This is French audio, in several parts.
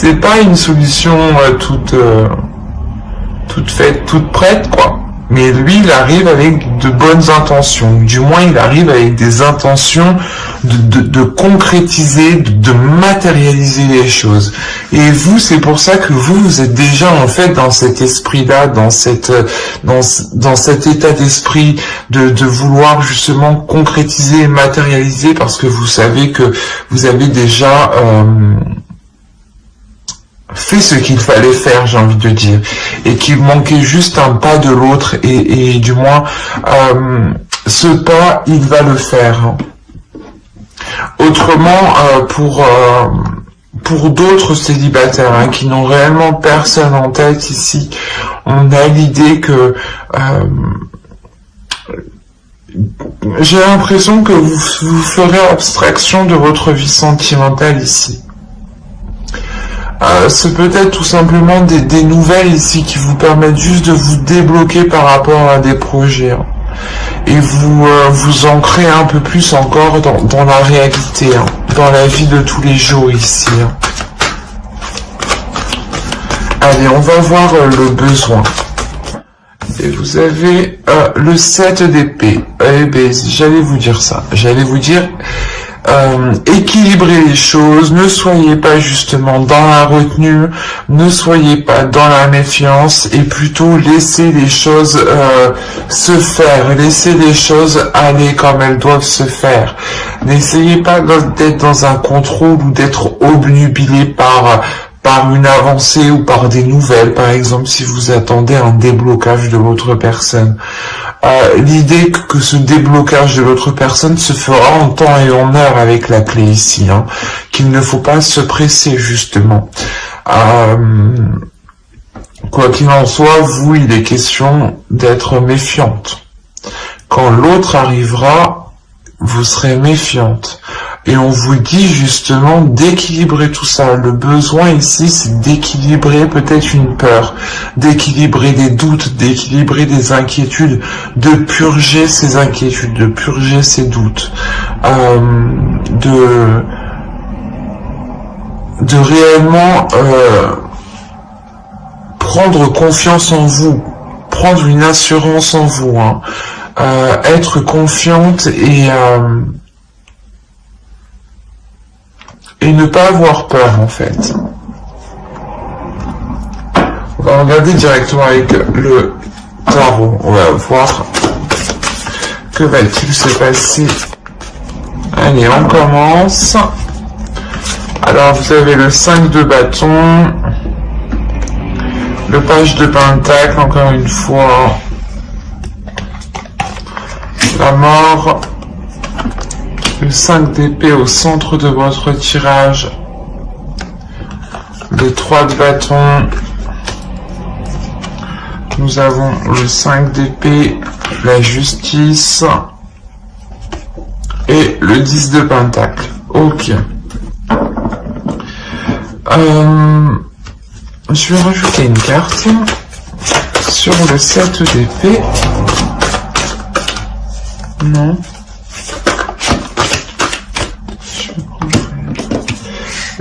c'est pas une solution toute faite, toute prête, quoi. Mais lui, il arrive avec de bonnes intentions. Du moins, il arrive avec des intentions de concrétiser, de matérialiser les choses. Et vous, c'est pour ça que vous êtes déjà, en fait, dans cet esprit-là, dans cet état d'esprit de vouloir, justement, concrétiser et matérialiser, parce que vous savez que vous avez déjà fait ce qu'il fallait faire, j'ai envie de dire, et qu'il manquait juste un pas de l'autre, et du moins, ce pas, il va le faire. Autrement, pour d'autres célibataires qui n'ont réellement personne en tête ici, on a l'idée que j'ai l'impression que vous ferez abstraction de votre vie sentimentale ici. C'est peut-être tout simplement des nouvelles ici qui vous permettent juste de vous débloquer par rapport à des projets. Et vous ancrer un peu plus encore dans la réalité, dans la vie de tous les jours ici. Allez, on va voir le besoin. Et vous avez le 7 d'épée. Eh ben, j'allais vous dire ça. J'allais vous dire... équilibrez les choses, ne soyez pas justement dans la retenue, ne soyez pas dans la méfiance, et plutôt laissez les choses se faire, laissez les choses aller comme elles doivent se faire. N'essayez pas d'être dans un contrôle ou d'être obnubilé par une avancée ou par des nouvelles, par exemple, si vous attendez un déblocage de l'autre personne. L'idée que ce déblocage de l'autre personne se fera en temps et en heure avec la clé ici, qu'il ne faut pas se presser justement. Quoi qu'il en soit, vous, il est question d'être méfiante. Quand l'autre arrivera, vous serez méfiante. Et on vous dit justement d'équilibrer tout ça. Le besoin ici, c'est d'équilibrer peut-être une peur, d'équilibrer des doutes, d'équilibrer des inquiétudes, de purger ces inquiétudes, de purger ces doutes, de réellement prendre confiance en vous, prendre une assurance en vous, être confiante et ne pas avoir peur, en fait. On va regarder directement avec le tarot. On va voir que va-t-il se passer. Allez, on commence. Alors, vous avez le 5 de bâton, le page de pentacle, encore une fois, la mort, le 5 d'épée au centre de votre tirage, le 3 de bâton, nous avons le 5 d'épée, la justice et le 10 de pentacle. Ok. Je vais rajouter une carte sur le 7 d'épée. Non.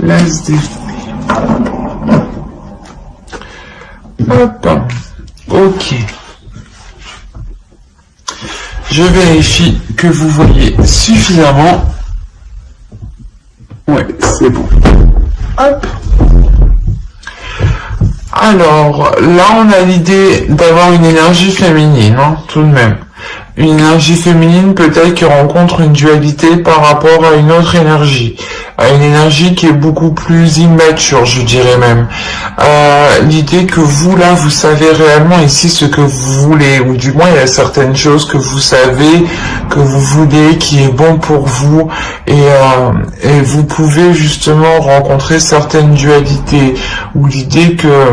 L'as d'épée. Hop. Ok. Je vérifie que vous voyez suffisamment. Ouais, c'est bon. Hop. Alors, là, on a l'idée d'avoir une énergie féminine, tout de même. Une énergie féminine peut-être qui rencontre une dualité par rapport à une autre énergie. À une énergie qui est beaucoup plus immature, je dirais même. L'idée que vous, là, vous savez réellement ici ce que vous voulez, ou du moins il y a certaines choses que vous savez, que vous voulez, qui est bon pour vous, et vous pouvez justement rencontrer certaines dualités, ou l'idée que,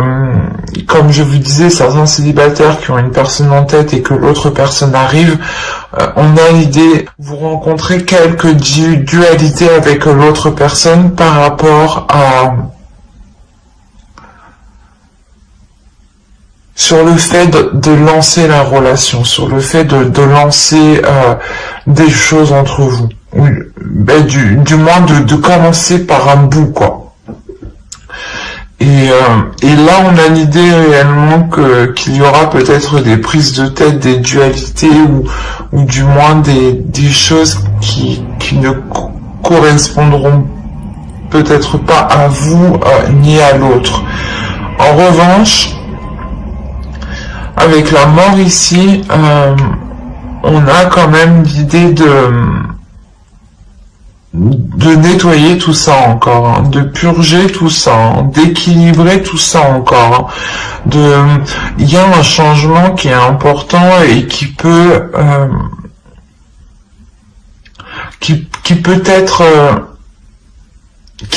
comme je vous disais, certains célibataires qui ont une personne en tête et que l'autre personne arrive, on a l'idée, vous rencontrez quelques dualités avec l'autre personne par rapport à sur le fait de lancer la relation, sur le fait de lancer des choses entre vous, du moins de commencer par un bout, quoi. Et là, on a l'idée réellement qu'il y aura peut-être des prises de tête, des dualités ou du moins des choses qui ne correspondront peut-être pas à vous ni à l'autre. En revanche, avec la mort ici, on a quand même l'idée de nettoyer tout ça encore, hein, de purger tout ça, hein, d'équilibrer tout ça encore. Hein, il y a un changement qui est important et qui peut qui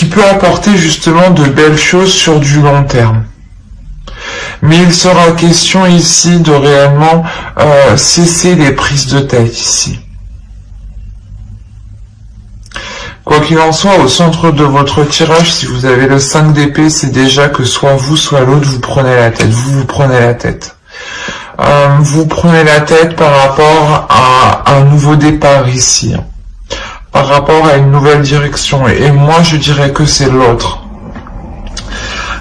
peut apporter justement de belles choses sur du long terme. Mais il sera question ici de réellement cesser les prises de tête ici. Quoi qu'il en soit, au centre de votre tirage, si vous avez le 5 d'épée, c'est déjà que soit vous, soit l'autre, vous prenez la tête. Vous prenez la tête. Vous prenez la tête par rapport à un nouveau départ ici. Par rapport à une nouvelle direction. Et moi, je dirais que c'est l'autre.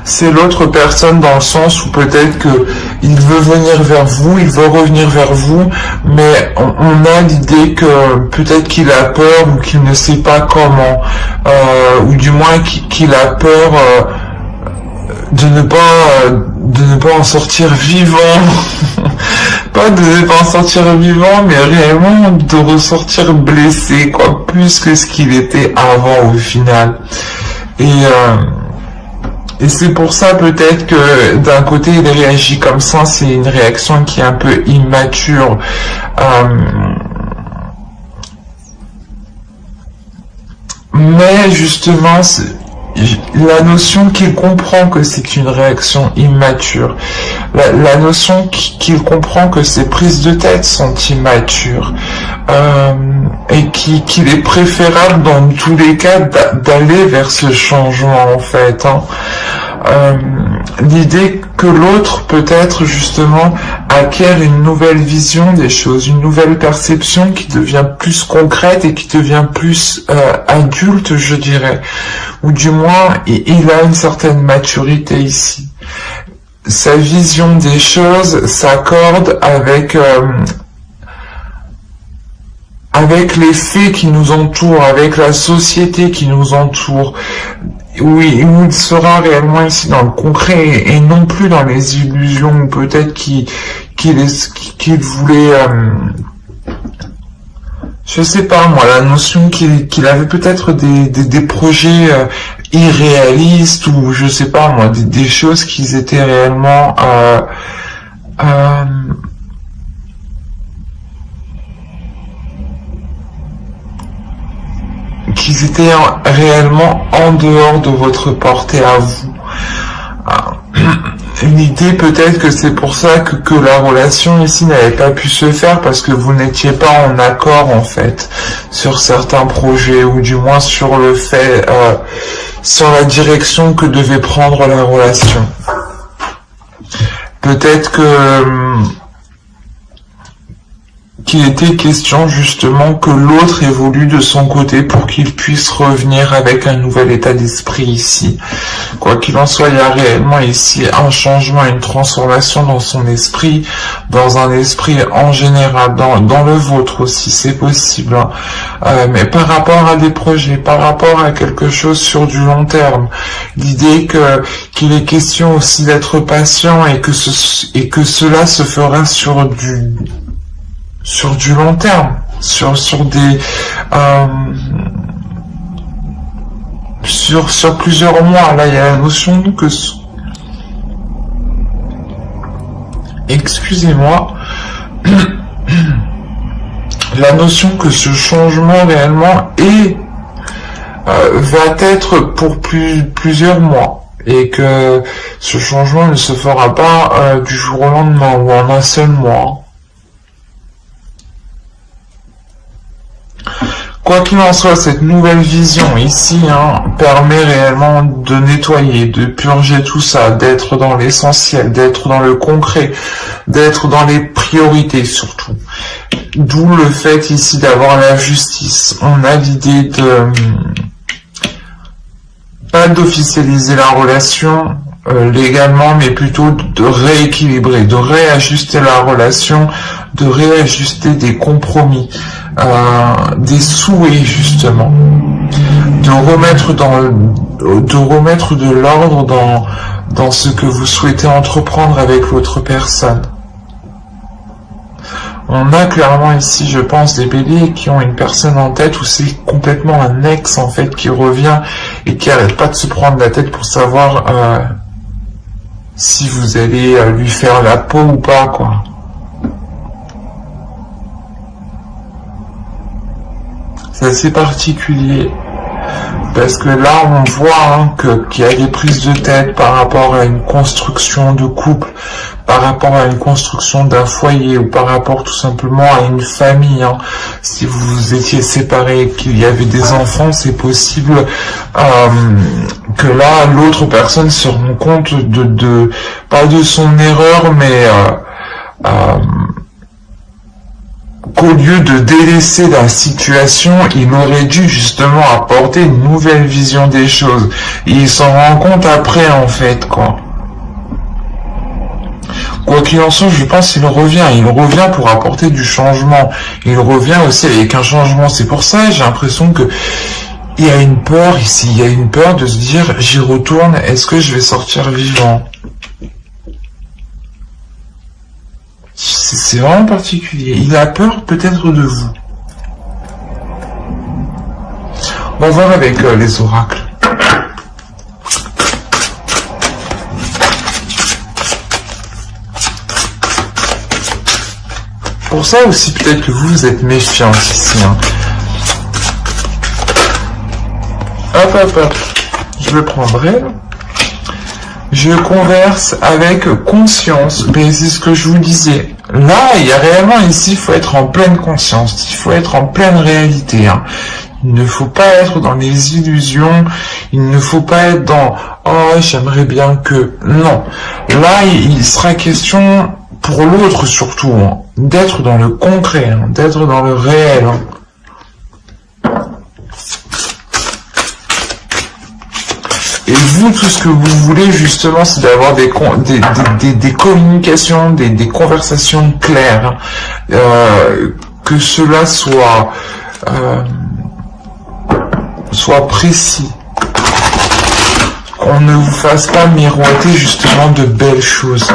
C'est l'autre personne dans le sens où peut-être que il veut venir vers vous, il veut revenir vers vous, mais on a l'idée que peut-être qu'il a peur ou qu'il ne sait pas comment, ou du moins qu'il a peur de ne pas en sortir vivant. Pas de ne pas en sortir vivant, mais réellement de ressortir blessé, quoi, plus que ce qu'il était avant au final. Et c'est pour ça peut-être que d'un côté il réagit comme ça, c'est une réaction qui est un peu immature. Mais justement, la notion qu'il comprend que c'est une réaction immature, la notion qu'il comprend que ses prises de tête sont immatures, et qu'il est préférable dans tous les cas d'aller vers ce changement en fait. Hein. L'idée que l'autre peut-être justement acquiert une nouvelle vision des choses, une nouvelle perception qui devient plus concrète et qui devient plus adulte, je dirais, ou du moins il a une certaine maturité ici. Sa vision des choses s'accorde avec les faits qui nous entourent, avec la société qui nous entoure. Oui, où il sera réellement ici dans le concret et non plus dans les illusions, ou peut-être qu'il voulait, je sais pas moi, la notion qu'il avait peut-être des projets irréalistes, ou je sais pas moi, des choses qui étaient réellement qu'ils étaient réellement en dehors de votre portée à vous. L'idée peut-être que c'est pour ça que la relation ici n'avait pas pu se faire, parce que vous n'étiez pas en accord en fait sur certains projets, ou du moins sur le fait, sur la direction que devait prendre la relation. Peut-être qu'il était question justement que l'autre évolue de son côté pour qu'il puisse revenir avec un nouvel état d'esprit ici. Quoi qu'il en soit, il y a réellement ici un changement, une transformation dans son esprit, dans un esprit en général, dans le vôtre aussi, c'est possible. Hein. Mais par rapport à des projets, par rapport à quelque chose sur du long terme, l'idée qu'il est question aussi d'être patient et que cela se fera sur du long terme, sur plusieurs mois. Là, il y a la notion que, excusez-moi, la notion que ce changement réellement va être pour plusieurs mois, et que ce changement ne se fera pas du jour au lendemain ou en un seul mois. Quoi qu'il en soit, cette nouvelle vision ici permet réellement de nettoyer, de purger tout ça, d'être dans l'essentiel, d'être dans le concret, d'être dans les priorités surtout. D'où le fait ici d'avoir la justice. On a l'idée pas d'officialiser la relation, légalement, mais plutôt de rééquilibrer, de réajuster la relation, de réajuster des compromis, des souhaits justement, de remettre de l'ordre dans ce que vous souhaitez entreprendre avec l'autre personne. On a clairement ici, je pense, des béliers qui ont une personne en tête où c'est complètement un ex en fait qui revient et qui arrête pas de se prendre la tête pour savoir si vous allez lui faire la peau ou pas, quoi. C'est assez particulier. Parce que là, on voit qu'il y a des prises de tête par rapport à une construction de couple, par rapport à une construction d'un foyer, ou par rapport tout simplement à une famille. Si vous étiez séparés et qu'il y avait des enfants, c'est possible que là, l'autre personne se rend compte pas de son erreur, mais qu'au lieu de délaisser la situation, il aurait dû justement apporter une nouvelle vision des choses. Et il s'en rend compte après, en fait, quoi. Quoi qu'il en soit, je pense qu'il revient. Il revient pour apporter du changement. Il revient aussi avec un changement. C'est pour ça, j'ai l'impression que il y a une peur ici. Il y a une peur de se dire, j'y retourne, est-ce que je vais sortir vivant ? C'est vraiment particulier. Il a peur peut-être de vous. On va voir avec les oracles. Pour ça aussi, peut-être que vous êtes méfiant ici. Hop, hop, hop. Je le prendrai. Je converse avec conscience, mais c'est ce que je vous disais. Là, il y a réellement ici, il faut être en pleine conscience, il faut être en pleine réalité. Il ne faut pas être dans les illusions, il ne faut pas être dans « Oh, j'aimerais bien que... » Non. Là, il sera question, pour l'autre surtout, d'être dans le concret, d'être dans le réel. Et vous, tout ce que vous voulez, justement, c'est d'avoir des communications, des conversations claires, que cela soit précis. Qu'on ne vous fasse pas miroiter, justement, de belles choses.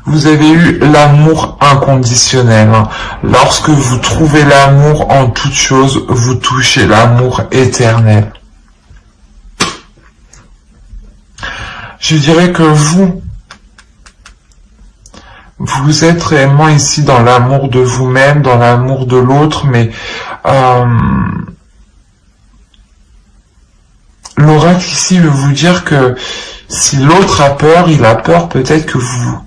Vous avez eu l'amour inconditionnel. Lorsque vous trouvez l'amour en toute chose, vous touchez l'amour éternel. Je dirais que vous êtes réellement ici dans l'amour de vous-même, dans l'amour de l'autre, mais l'oracle ici veut vous dire que si l'autre a peur, il a peur peut-être que vous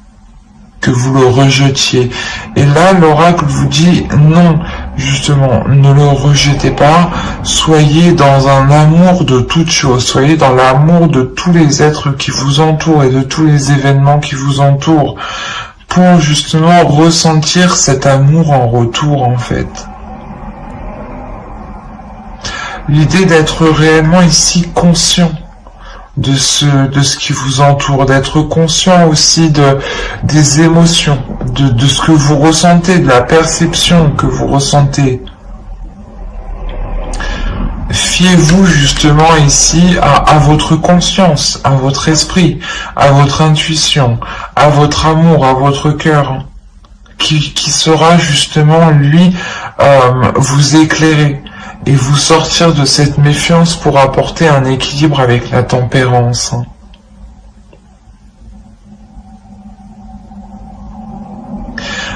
le rejetiez. Et là, l'oracle vous dit non, justement, ne le rejetez pas, soyez dans un amour de toutes choses, soyez dans l'amour de tous les êtres qui vous entourent et de tous les événements qui vous entourent, pour justement ressentir cet amour en retour, en fait. L'idée d'être réellement ici conscient de ce qui vous entoure, d'être conscient aussi des émotions, de ce que vous ressentez, de la perception que vous ressentez. Fiez-vous justement ici à votre conscience, à votre esprit, à votre intuition, à votre amour, à votre cœur, qui sera justement, lui, vous éclairer et vous sortir de cette méfiance pour apporter un équilibre avec la tempérance.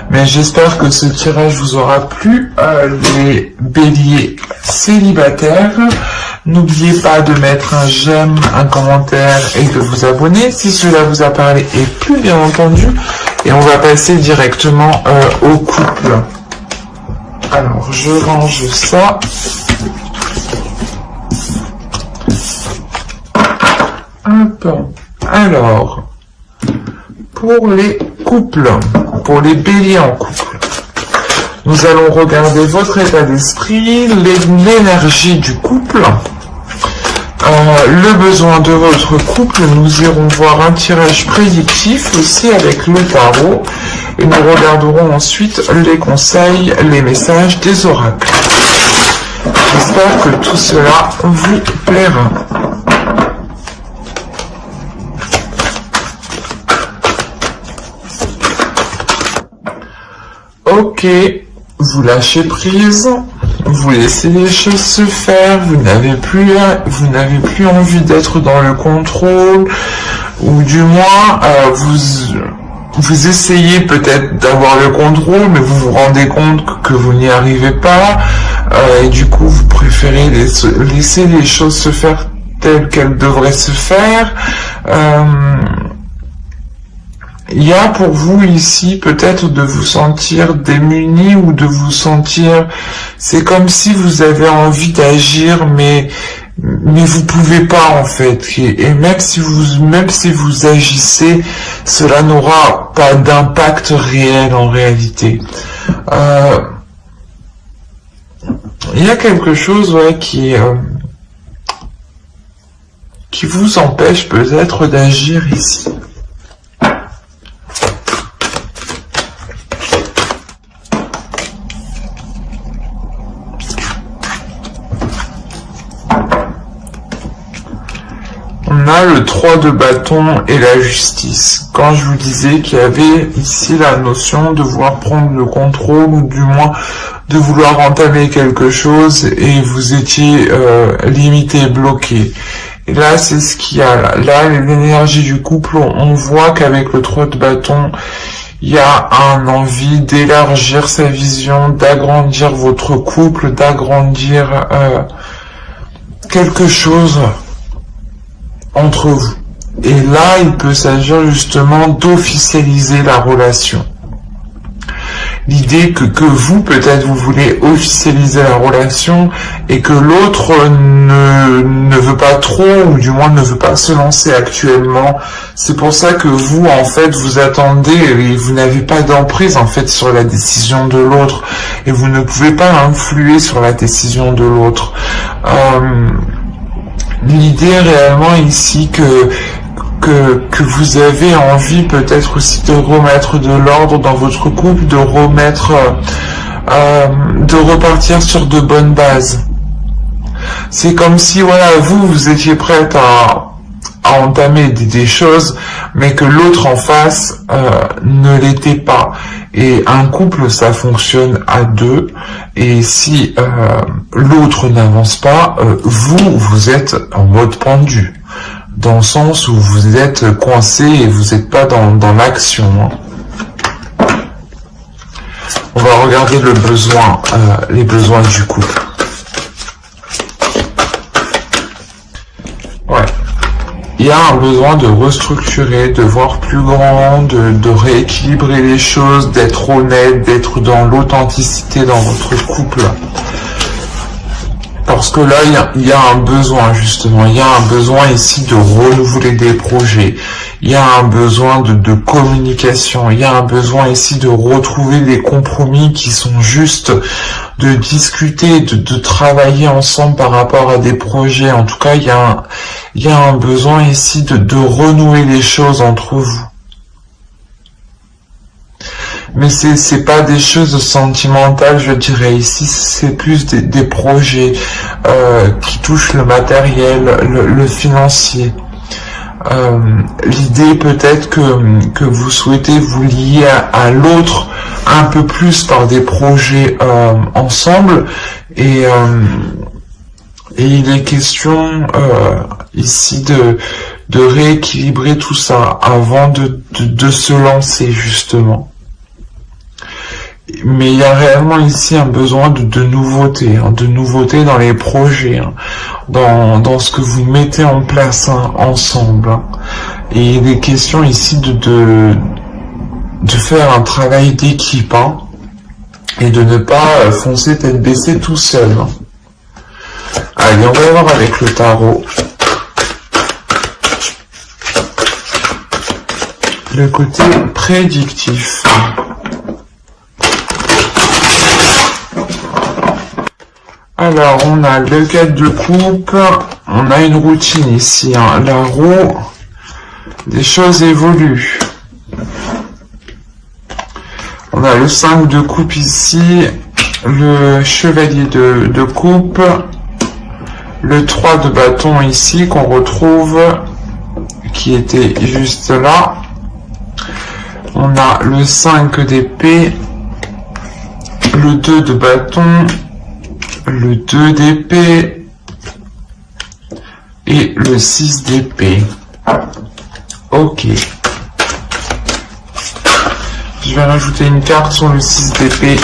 Mais j'espère que ce tirage vous aura plu, les béliers célibataires. N'oubliez pas de mettre un j'aime, un commentaire et de vous abonner si cela vous a parlé et plu, bien entendu. Et on va passer directement au couple. Alors, je range ça. Hop. Alors, pour les couples, pour les béliers en couple. Nous allons regarder votre état d'esprit, l'énergie du couple, le besoin de votre couple. Nous irons voir un tirage prédictif aussi avec le tarot. Et nous regarderons ensuite les conseils, les messages des oracles. J'espère que tout cela vous plaira. Ok, vous lâchez prise, vous laissez les choses se faire, vous n'avez plus envie d'être dans le contrôle, ou du moins vous essayez peut-être d'avoir le contrôle, mais vous vous rendez compte que vous n'y arrivez pas, et du coup vous préférez laisser les choses se faire telles qu'elles devraient se faire. Il y a pour vous ici peut-être de vous sentir démuni ou de vous sentir, c'est comme si vous avez envie d'agir, mais vous pouvez pas en fait. Et même si vous agissez, cela n'aura pas d'impact réel en réalité. Il y a quelque chose qui vous empêche peut-être d'agir ici. On a le 3 de bâton et la justice. Quand je vous disais qu'il y avait ici la notion de vouloir prendre le contrôle ou du moins de vouloir entamer quelque chose et vous étiez limité, bloqué. Et là, c'est ce qu'il y a. Là, l'énergie du couple, on voit qu'avec le 3 de bâton, il y a un envie d'élargir sa vision, d'agrandir votre couple, d'agrandir quelque chose entre vous. Et là, il peut s'agir justement d'officialiser la relation. L'idée que vous, peut-être, vous voulez officialiser la relation et que l'autre ne veut pas trop, ou du moins ne veut pas se lancer actuellement. C'est pour ça que vous, en fait, vous attendez et vous n'avez pas d'emprise, en fait, sur la décision de l'autre. Et vous ne pouvez pas influer sur la décision de l'autre. L'idée réellement ici que vous avez envie peut-être aussi de remettre de l'ordre dans votre couple, de repartir sur de bonnes bases. C'est comme si voilà, vous étiez prête à entamer des choses, mais que l'autre en face ne l'était pas. Et un couple, ça fonctionne à deux, et si l'autre n'avance pas, vous êtes en mode pendu, dans le sens où vous êtes coincé et vous n'êtes pas dans l'action. On va regarder les besoins du couple. Ouais. Il y a un besoin de restructurer, de voir plus grand, de rééquilibrer les choses, d'être honnête, d'être dans l'authenticité dans votre couple. Parce que là, il y a un besoin, justement. Il y a un besoin ici de renouveler des projets. Il y a un besoin de communication. Il y a un besoin ici de retrouver des compromis qui sont justes, de discuter, de travailler ensemble par rapport à des projets. En tout cas, il y a un besoin ici de renouer les choses entre vous. Mais c'est pas des choses sentimentales, je dirais. Ici, c'est plus des projets qui touchent le matériel, le financier. L'idée peut-être que vous souhaitez vous lier à l'autre un peu plus par des projets ensemble. Et il est question ici de rééquilibrer tout ça avant de se lancer, justement. Mais il y a réellement ici un besoin de nouveauté, de nouveauté dans les projets, dans ce que vous mettez en place ensemble. Et il est question ici de faire un travail d'équipe, et de ne pas foncer tête baissée tout seul. Allez, on va voir avec le tarot. Le côté prédictif. Alors, on a le 4 de coupe, on a une routine ici, hein. La roue, des choses évoluent. On a le 5 de coupe ici, le chevalier de coupe, le 3 de bâton ici qu'on retrouve, qui était juste là. On a le 5 d'épée, le 2 de bâton, le 2 d'épée et le 6 d'épée. Ok. Je vais rajouter une carte sur le 6 d'épée.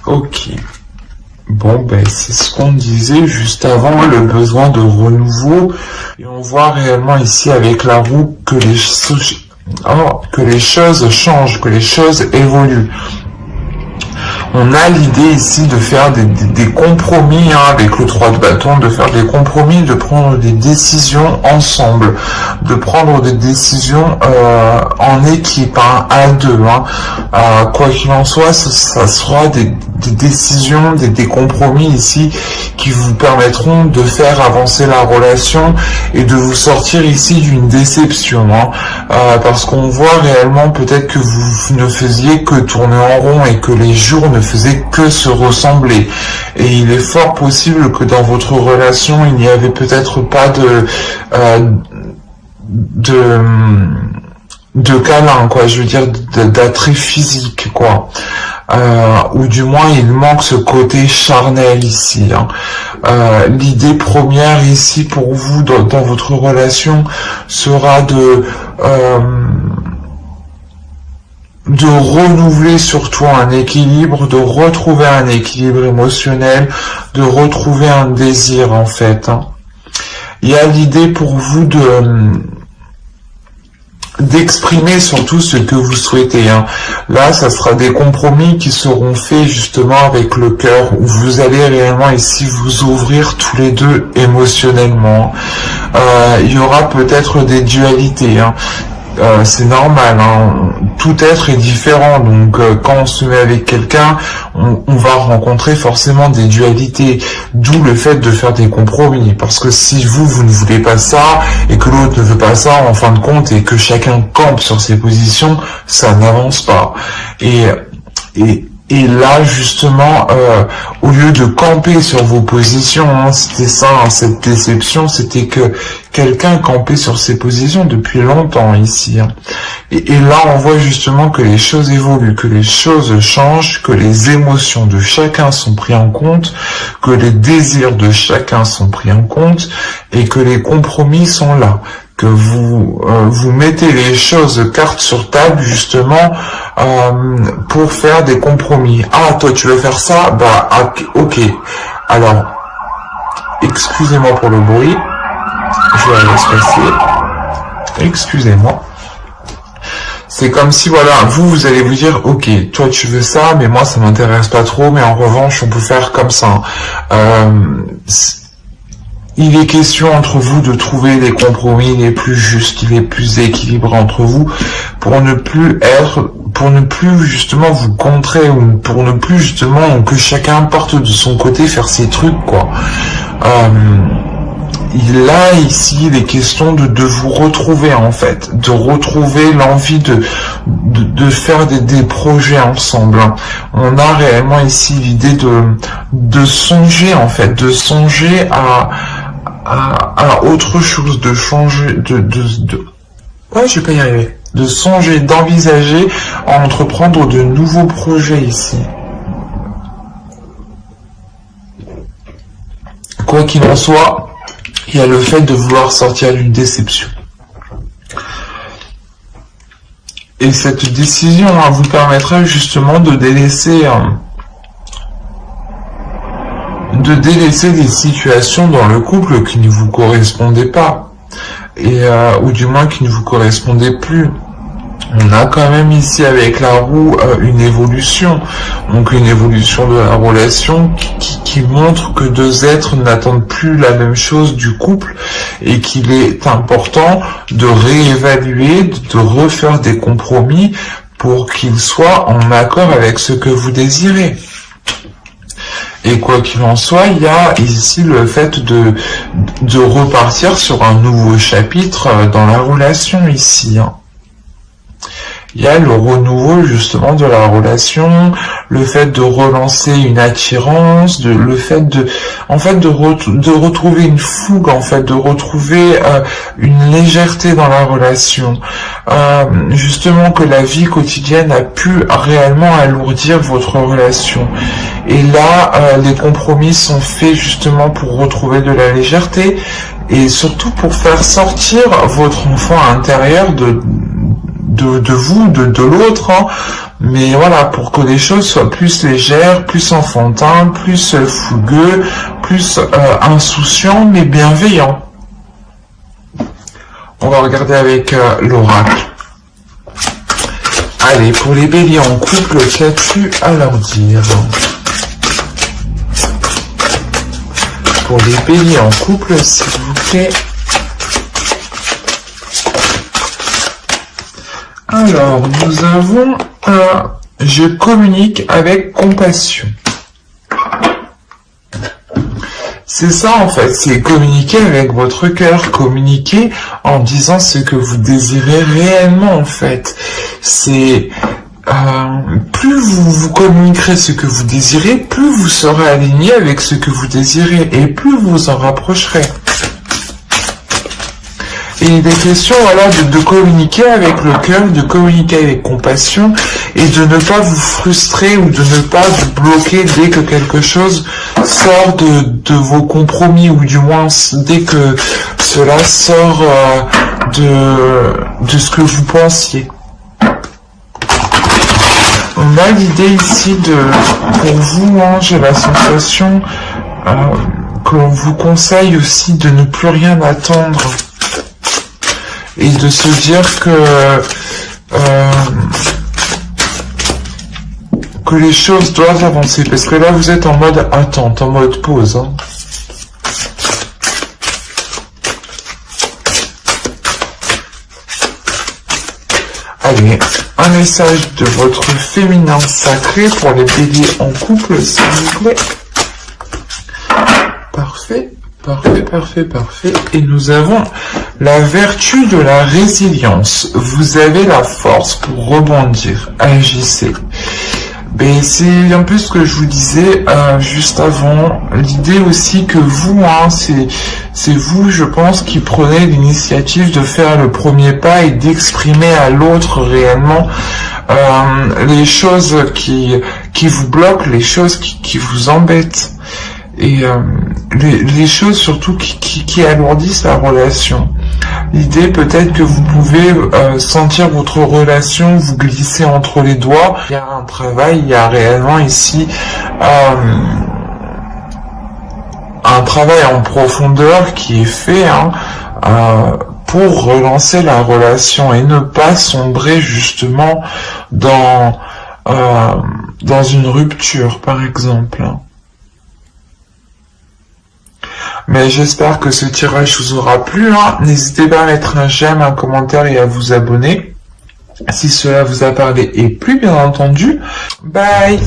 Ok. Bon, ben, c'est ce qu'on disait juste avant, le besoin de renouveau. Et on voit réellement ici avec la roue que les choses changent, que les choses évoluent. On a l'idée ici de faire des compromis, hein, avec le 3 de bâton, de faire des compromis, de prendre des décisions ensemble, de prendre des décisions en équipe, hein, à deux. Hein. Quoi qu'il en soit, ça sera des décisions, des compromis ici qui vous permettront de faire avancer la relation et de vous sortir ici d'une déception. Hein. Parce qu'on voit réellement peut-être que vous ne faisiez que tourner en rond et que les jours ne faisaient que se ressembler. Et il est fort possible que dans votre relation, il n'y avait peut-être pas de câlin, quoi, je veux dire d'attrait physique, quoi. Ou du moins il manque ce côté charnel ici. Hein. L'idée première ici pour vous dans votre relation sera de renouveler surtout un équilibre, de retrouver un équilibre émotionnel, de retrouver un désir en fait. Hein. Il y a l'idée pour vous d'exprimer surtout ce que vous souhaitez. Hein. Là, ça sera des compromis qui seront faits justement avec le cœur, où vous allez réellement ici vous ouvrir tous les deux émotionnellement. Il y aura peut-être des dualités. Hein. C'est normal, hein. Tout être est différent, donc quand on se met avec quelqu'un, on va rencontrer forcément des dualités, d'où le fait de faire des compromis, parce que si vous ne voulez pas ça, et que l'autre ne veut pas ça, en fin de compte, et que chacun campe sur ses positions, ça n'avance pas. Et là, justement, au lieu de camper sur vos positions, hein, c'était ça, hein, cette déception, c'était que quelqu'un campait sur ses positions depuis longtemps ici. Hein. Et là, on voit justement que les choses évoluent, que les choses changent, que les émotions de chacun sont pris en compte, que les désirs de chacun sont pris en compte, et que les compromis sont là. Que vous mettez les choses cartes sur table justement pour faire des compromis. Ah, toi tu veux faire ça? Bah ok. Alors, excusez-moi pour le bruit. Je vais aller se passer. Excusez-moi. C'est comme si, voilà, vous allez vous dire, ok, toi tu veux ça, mais moi ça m'intéresse pas trop, mais en revanche on peut faire comme ça. Il est question entre vous de trouver les compromis les plus justes, les plus équilibrés entre vous, pour ne plus justement vous contrer, ou pour ne plus justement que chacun parte de son côté faire ses trucs, quoi. Là, ici, il est question de vous retrouver, en fait, de retrouver l'envie de faire des projets ensemble. On a réellement ici l'idée de songer, en fait, de songer à autre chose, de changer, ouais, je vais pas y arriver. De songer, d'envisager, à entreprendre de nouveaux projets ici. Quoi qu'il en soit, il y a le fait de vouloir sortir d'une déception. Et cette décision vous permettra justement de délaisser des situations dans le couple qui ne vous correspondaient pas, ou du moins qui ne vous correspondaient plus. On a quand même ici avec la roue une évolution, donc une évolution de la relation qui montre que deux êtres n'attendent plus la même chose du couple et qu'il est important de réévaluer, de refaire des compromis pour qu'il soit en accord avec ce que vous désirez. Et quoi qu'il en soit, il y a ici le fait de repartir sur un nouveau chapitre dans la relation ici. Il y a le renouveau justement de la relation, le fait de relancer une attirance, le fait de retrouver une fougue, en fait, de retrouver une légèreté dans la relation. Justement que la vie quotidienne a pu réellement alourdir votre relation. Et là, les compromis sont faits justement pour retrouver de la légèreté et surtout pour faire sortir votre enfant intérieur de vous, de l'autre, hein. Mais voilà, pour que les choses soient plus légères, plus enfantins, plus fougueux, plus insouciants, mais bienveillants. On va regarder avec l'oracle. Allez, pour les béliers en couple, qu'as-tu à leur dire? Pour les béliers en couple, s'il vous plaît. Alors, nous avons je communique avec compassion. C'est ça en fait, c'est communiquer avec votre cœur, communiquer en disant ce que vous désirez réellement en fait. C'est plus vous communiquerez ce que vous désirez, plus vous serez aligné avec ce que vous désirez et plus vous vous en rapprocherez. Et il est question voilà, de communiquer avec le cœur, de communiquer avec compassion et de ne pas vous frustrer ou de ne pas vous bloquer dès que quelque chose sort de vos compromis ou du moins dès que cela sort de ce que vous pensiez. On a l'idée ici pour vous, hein, j'ai la sensation que l'on vous conseille aussi de ne plus rien attendre. Et de se dire que les choses doivent avancer. Parce que là, vous êtes en mode attente, en mode pause. Hein. Allez, un message de votre féminin sacré pour les béliers en couple, s'il vous plaît. Parfait. Parfait, parfait, parfait. Et nous avons la vertu de la résilience. Vous avez la force pour rebondir. Agissez. Ben, c'est un peu ce que je vous disais juste avant. L'idée aussi que vous, hein, c'est vous, je pense, qui prenez l'initiative de faire le premier pas et d'exprimer à l'autre réellement les choses qui vous bloquent, les choses qui vous embêtent. Et les choses surtout qui alourdissent la relation. L'idée peut-être que vous pouvez sentir votre relation vous glisser entre les doigts. Il y a un travail, il y a réellement ici un travail en profondeur qui est fait hein, pour relancer la relation et ne pas sombrer justement dans une rupture par exemple. Mais j'espère que ce tirage vous aura plu. Hein. N'hésitez pas à mettre un j'aime, un commentaire et à vous abonner si cela vous a parlé. Et plus bien entendu, bye!